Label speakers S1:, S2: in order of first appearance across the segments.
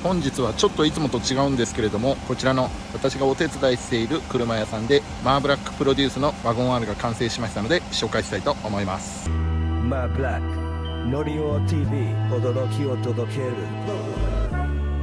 S1: 本日はちょっといつもと違うんですけれども、こちらの私がお手伝いしている車屋さんでマーブラックプロデュースのワゴン R が完成しましたので紹介したいと思います。
S2: マーブラック乗りを TV 驚きを届ける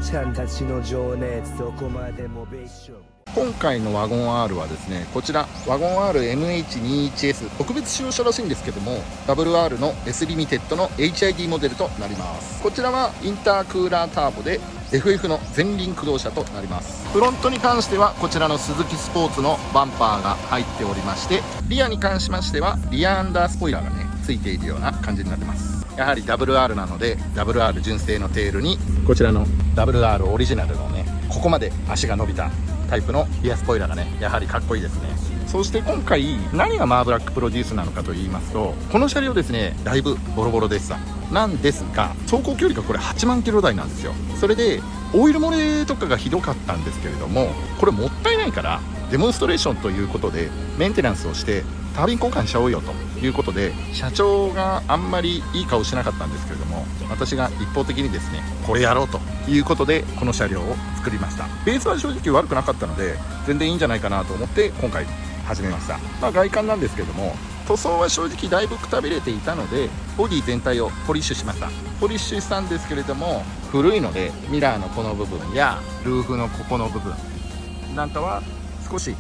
S2: ちゃんたちの情熱どこまでもベーション。
S1: 今回のワゴン R はですね、こちらワゴン RMH21S 特別使用車らしいんですけども、 WR の S リミテッドの HID モデルとなります。こちらはインタークーラーターボで FF の前輪駆動車となります。フロントに関してはこちらのスズキスポーツのバンパーが入っておりまして、リアに関しましてはリアアンダースポイラーがねついているような感じになってます。やはり WR なので WR 純正のテールにこちらの WR オリジナルのね、ここまで足が伸びたタイプのリアスポイラーがね、やはりかっこいいですね。そして今回何がマーブラックプロデュースなのかと言いますと、この車両ですね、だいぶボロボロでしたなんですが、走行距離がこれ8万キロ台なんですよ。それでオイル漏れとかがひどかったんですけれども、これもったいないからデモンストレーションということでメンテナンスをしてタービン交換しちゃおうよということで、社長があんまりいい顔しなかったんですけれども、私が一方的にですねこれやろうということでこの車両を作りました。ベースは正直悪くなかったので全然いいんじゃないかなと思って今回始めました。外観なんですけれども、塗装は正直だいぶくたびれていたのでボディ全体をポリッシュしました。ポリッシュしたんですけれども、古いのでミラーのこの部分やルーフのここの部分なんかは少し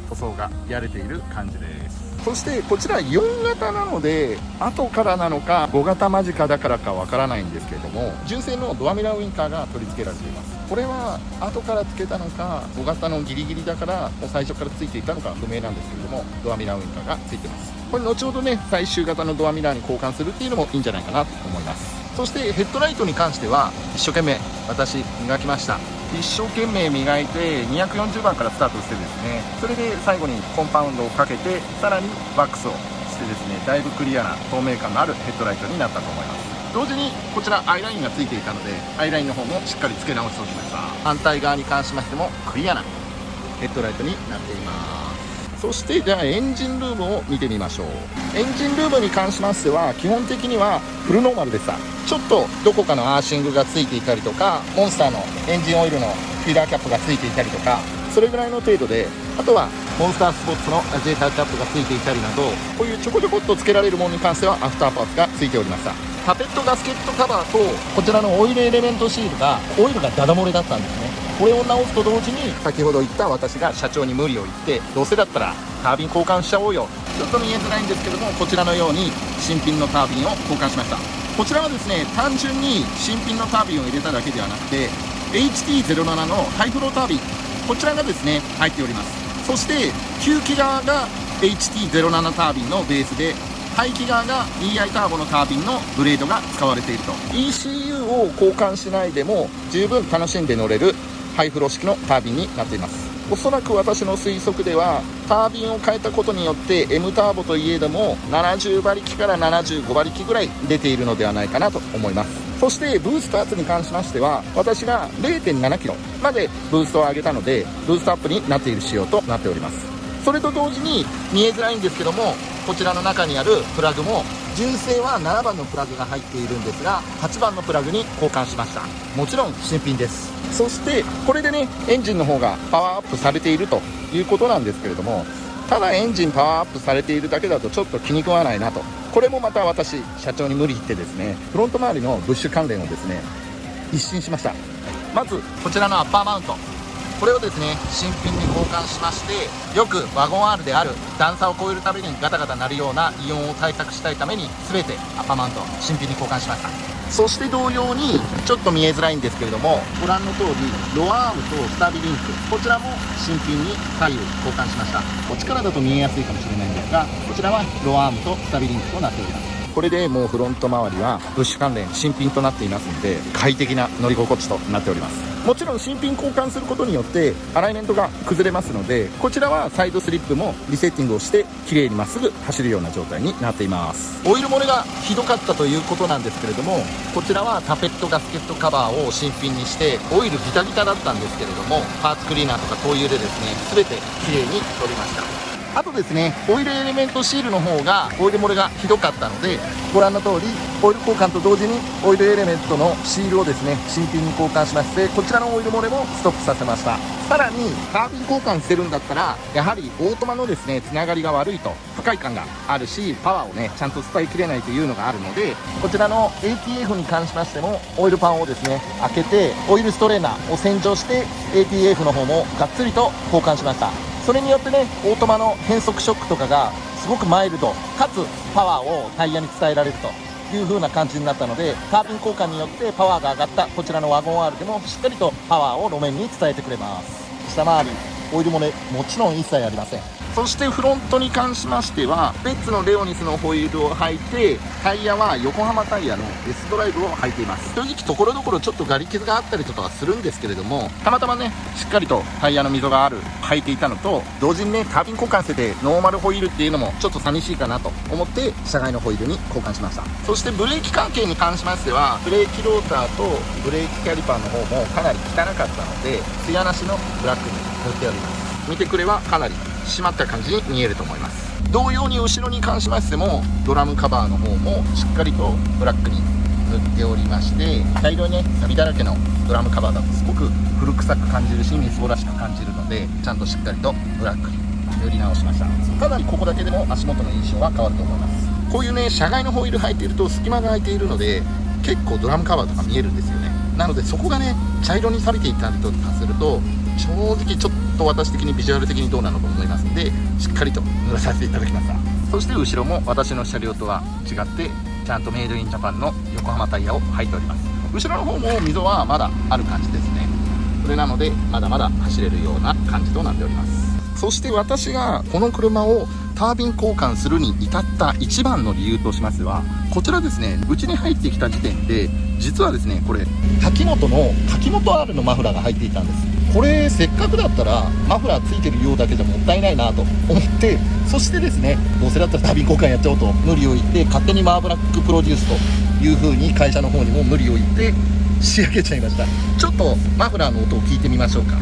S1: 塗装がやれている感じです。そしてこちら4型なので後からなのか5型間近だからかわからないんですけれども、純正のドアミラーウインカーが取り付けられています。これは後から付けたのか5型のギリギリだからもう最初から付いていたのか不明なんですけれども、ドアミラーウインカーが付いてます。これ後ほどね最終型のドアミラーに交換するっていうのもいいんじゃないかなと思います。そしてヘッドライトに関しては一生懸命私磨きました。一生懸命磨いて240番からスタートしてですね、それで最後にコンパウンドをかけてさらにワックスをしてですね、だいぶクリアな透明感のあるヘッドライトになったと思います。同時にこちらアイラインがついていたのでアイラインの方もしっかり付け直しておきました。反対側に関しましてもクリアなヘッドライトになっています。そしてじゃあエンジンルームを見てみましょう。エンジンルームに関しましては基本的にはフルノーマルでした。ちょっとどこかのアーシングがついていたりとか、モンスターのエンジンオイルのフィーラーキャップがついていたりとか、それぐらいの程度で、あとはモンスタースポーツのラジエーターキャップがついていたりなど、こういうちょこちょこっとつけられるものに関してはアフターパーツがついておりました。タペットガスケットカバーとこちらのオイルエレメントシールがオイルがダダ漏れだったんですね。これを直すと同時に先ほど言った私が社長に無理を言って、どうせだったらタービン交換しちゃおうよ、ちょっと見えづらいんですけども、こちらのように新品のタービンを交換しました。こちらはですね、単純に新品のタービンを入れただけではなくて HT07 のハイフロータービン、こちらがですね入っております。そして吸気側が HT07 タービンのベースで、排気側が DI ターボのタービンのブレードが使われていると。 ECU を交換しないでも十分楽しんで乗れるハイフロー式のタービンになっています。おそらく私の推測ではタービンを変えたことによって M ターボといえども70馬力から75馬力ぐらい出ているのではないかなと思います。そしてブースト圧に関しましては私が 0.7 キロまでブーストを上げたのでブーストアップになっている仕様となっております。それと同時に見えづらいんですけども、こちらの中にあるプラグも純正は7番のプラグが入っているんですが8番のプラグに交換しました。もちろん新品です。そしてこれでねエンジンの方がパワーアップされているということなんですけれども、ただエンジンパワーアップされているだけだとちょっと気に食わないなと。これもまた私社長に無理言ってですね、フロント周りのブッシュ関連をですね一新しました。まずこちらのアッパーマウント、これをですね新品に交換しまして、よくワゴン R である段差を越えるたびにガタガタ鳴るような異音を対策したいために全てアッパーマウント新品に交換しました。そして同様にちょっと見えづらいんですけれども、ご覧の通りロアームとスタビリンク、こちらも新品に左右交換しました。こっちからだと見えやすいかもしれないんですが、こちらはロアームとスタビリンクとなっております。これでもうフロント周りはブッシュ関連新品となっていますので快適な乗り心地となっております。もちろん新品交換することによってアライメントが崩れますので、こちらはサイドスリップもリセッティングをして綺麗にまっすぐ走るような状態になっています。オイル漏れがひどかったということなんですけれども、こちらはタペットガスケットカバーを新品にしてオイルギタギタだったんですけれども、パーツクリーナーとか灯油でですね全て綺麗に取りました。あとですね、オイルエレメントシールの方がオイル漏れがひどかったので、ご覧の通りオイル交換と同時にオイルエレメントのシールをですね新品に交換しまして、こちらのオイル漏れもストップさせました。さらにカービン交換してるんだったら、やはりオートマのですねつながりが悪いと不快感があるし、パワーをねちゃんと伝えきれないというのがあるので、こちらの ATF に関しましてもオイルパンをですね開けてオイルストレーナーを洗浄して ATF の方もがっつりと交換しました。それによってねオートマの変速ショックとかがすごくマイルドかつパワーをタイヤに伝えられるという風な感じになったので、カービン交換によってパワーが上がったこちらのワゴン R でもしっかりとパワーを路面に伝えてくれます。下回りオイル漏れもちろん一切ありません。そしてフロントに関しましてはベッツのレオニスのホイールを履いて、タイヤは横浜タイヤの S ドライブを履いています。正直ところどころちょっとガリ傷があったりとかはするんですけれども、たまたまねしっかりとタイヤの溝がある履いていたのと、同時にねカービン交換しててノーマルホイールっていうのもちょっと寂しいかなと思って車外のホイールに交換しました。そしてブレーキ関係に関しましては、ブレーキローターとブレーキキャリパーの方もかなり汚かったので艶なしのブラックに塗っております。見てくればかなり締まった感じに見えると思います。同様に後ろに関しましてもドラムカバーの方もしっかりとブラックに塗っておりまして、茶色いねサビだらけのドラムカバーだとすごく古臭く感じるしみすぼらしく感じるので、ちゃんとしっかりとブラックに塗り直しました。かなりここだけでも足元の印象は変わると思います。こういうね車外のホイール入っていると隙間が空いているので結構ドラムカバーとか見えるんですよね。なのでそこがね茶色に錆びていたりとかすると正直ちょっと私的にビジュアル的にどうなのと思いますので、しっかりと塗らさせていただきました。そして後ろも私の車両とは違ってちゃんとメイドインジャパンの横浜タイヤを履いております。後ろの方も溝はまだある感じですね。それなのでまだまだ走れるような感じとなっております。そして私がこの車をタービン交換するに至った一番の理由としましてはこちらですね。うちに入ってきた時点で実はですねこれ滝本 R のマフラーが入っていたんです。これせっかくだったらマフラーついてるようだけじゃもったいないなと思って、そしてですねどうせだったらタービン交換やっちゃおうと無理を言って勝手にマーブラックプロデュースという風に会社の方にも無理を言って仕上げちゃいました。ちょっとマフラーの音を聞いてみましょうか。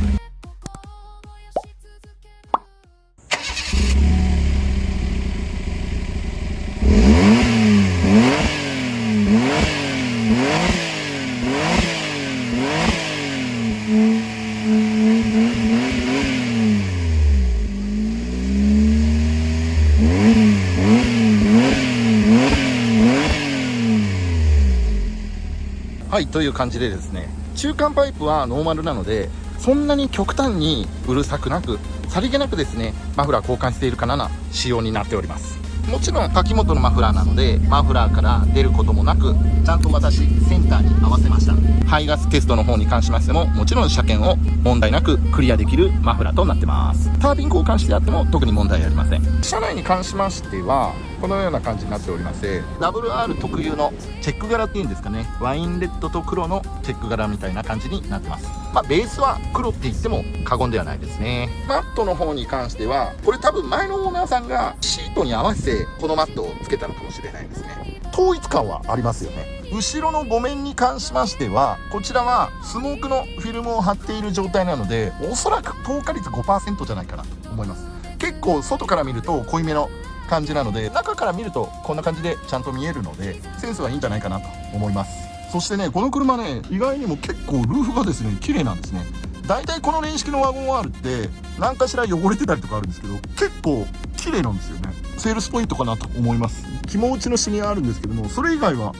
S1: はい、という感じでですね、中間パイプはノーマルなのでそんなに極端にうるさくなくさりげなくですねマフラー交換しているかな仕様になっております。もちろん柿本のマフラーなのでマフラーから出ることもなくちゃんと私センターに合わせました。排ガステストの方に関しましてももちろん車検を問題なくクリアできるマフラーとなってます。タービン交換してあっても特に問題ありません。車内に関しましてはこのような感じになっておりまして、 WR 特有のチェック柄っていうんですかね、ワインレッドと黒のチェック柄みたいな感じになってます。ベースは黒って言っても過言ではないですね。マットの方に関してはこれ多分前のオーナーさんがシートに合わせてこのマットをつけたのかもしれないですね。統一感はありますよね。後ろの5面に関しましてはこちらはスモークのフィルムを貼っている状態なのでおそらく透過率 5% じゃないかなと思います。結構外から見ると濃いめの感じなので中から見るとこんな感じでちゃんと見えるのでセンスはいいんじゃないかなと思います。そしてねこの車ね意外にも結構ルーフがですね綺麗なんですね。だいたいこの年式のワゴン R って何かしら汚れてたりとかあるんですけど結構綺麗なんですよね。セールスポイントかなと思います。気持ちのシミはあるんですけどもそれ以外は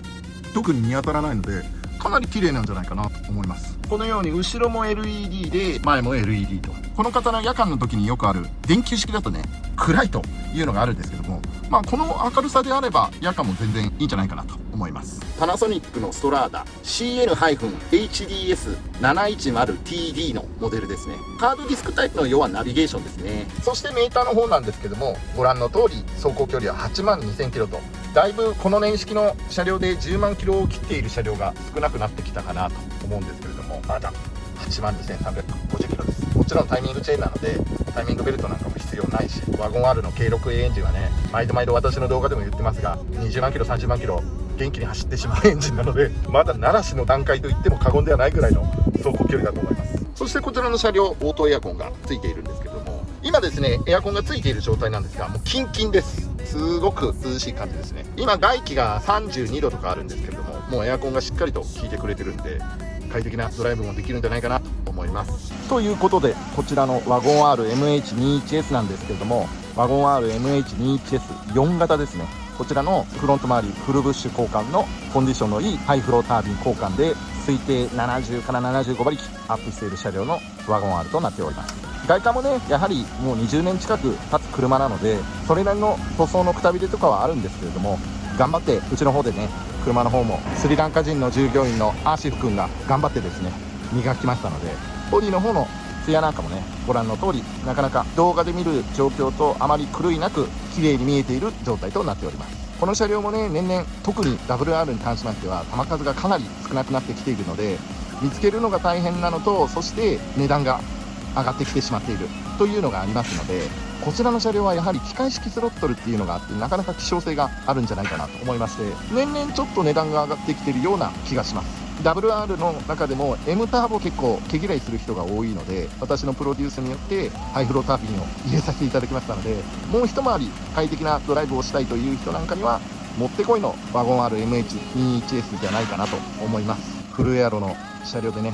S1: 特に見当たらないのでかなり綺麗なんじゃないかなと思います。このように後ろも LED で前も LED と、この方の夜間の時によくある電球式だとね暗いというのがあるんですけども、この明るさであれば夜間も全然いいんじゃないかなと思います。パナソニックのストラーダ CN-HDS710TD のモデルですね。ハードディスクタイプの要はナビゲーションですね。そしてメーターの方なんですけどもご覧の通り走行距離は8万2000キロとだいぶこの年式の車両で10万キロを切っている車両が少なくなってきたかなと思うんですけれども、まだ8万2350キロです。もちろんタイミングチェーンなのでタイミングベルトなんかも必要ないし、ワゴン R の K6A エンジンはね毎度私の動画でも言ってますが20万キロ30万キロ元気に走ってしまうエンジンなのでまだ慣らしの段階といっても過言ではないぐらいの走行距離だと思います。そしてこちらの車両オートエアコンがついているんですけども、今ですねエアコンがついている状態なんですが、もうキンキンです。すごく涼しい感じですね。今外気が32度とかあるんですけれども、もうエアコンがしっかりと効いてくれてるんで快適なドライブもできるんじゃないかなと思います。ということでこちらのワゴン R MH21S なんですけれども、ワゴン R MH21S4 型ですね。こちらのフロント周りフルブッシュ交換のコンディションのいいハイフロータービン交換で推定70から75馬力アップしている車両のワゴン R となっております。外観もねやはりもう20年近く経つ車なので、それなりの塗装のくたびれとかはあるんですけれども、頑張ってうちの方でね車の方もスリランカ人の従業員のアーシフ君が頑張ってですね磨きましたので、ボディの方のツヤなんかもねご覧の通りなかなか動画で見る状況とあまり狂いなく綺麗に見えている状態となっております。この車両もね年々特に WR に関しましては球数がかなり少なくなってきているので、見つけるのが大変なのと、そして値段が上がってきてしまっているというのがありますので、こちらの車両はやはり機械式スロットルっていうのがあって、なかなか希少性があるんじゃないかなと思いまして、年々ちょっと値段が上がってきているような気がします。WR の中でも M ターボ結構毛嫌いする人が多いので、私のプロデュースによってハイフロータービンを入れさせていただきましたので、もう一回り快適なドライブをしたいという人なんかにはもってこいのワゴン R MH21S じゃないかなと思います。フルエアロの車両でね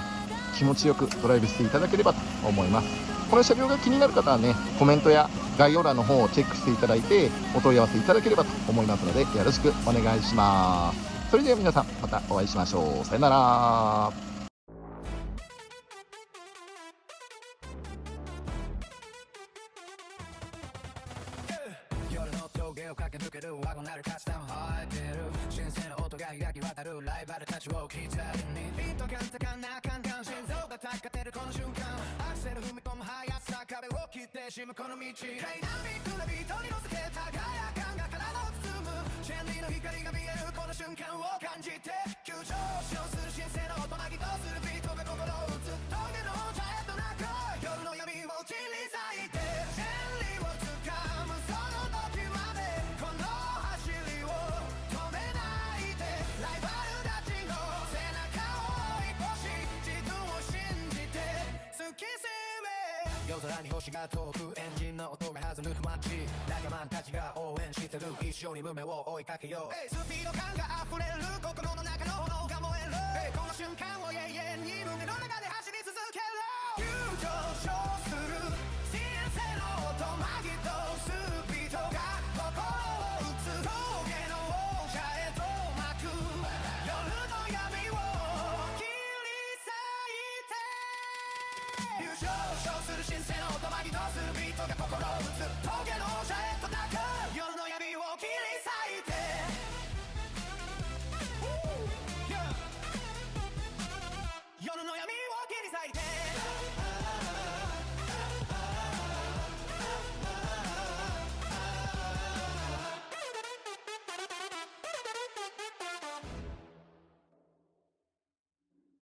S1: 気持ちよくドライブしていただければと思います。この車両が気になる方はねコメントや概要欄の方をチェックしていただいてお問い合わせいただければと思いますので、よろしくお願いします。それでは皆さんまたお会いしましょう。さよなら。
S3: 夜の峠を駆け抜けるワゴン R カスタム入ってる新鮮な音が焼き渡るライバルたちを聞いたりにビート感高なカンカン心臓が高ってるこの瞬間アクセル踏み込む速さ壁を切ってしまうこの道ダイナミックなビートに乗せて輝感が体を包むチェンリーの光が見えるこの瞬間を感じて急上昇する新鮮な音巻きとするビートが心を打つ峠のジャイアントなく夜の闇を切り裂いて真理をつかむその時までこの走りを止めないでライバルたちの背中を追い越し自分を信じて突き進め夜空に星が遠くエンジンの音が弾む街仲間たちが応援してる一緒に夢を追いかけようスピード感が溢れる心の中の炎が燃えるこの瞬間を永遠に胸の中で走り続けろ急上昇する新鮮な音巻きとスピードが心を打つ峠の王者へと巻く夜の闇を切り裂いて急上昇する新鮮な音巻きとスピードが心を打つ峠の王者へと泣く夜の闇を切り裂いて夜の闇を切り裂いて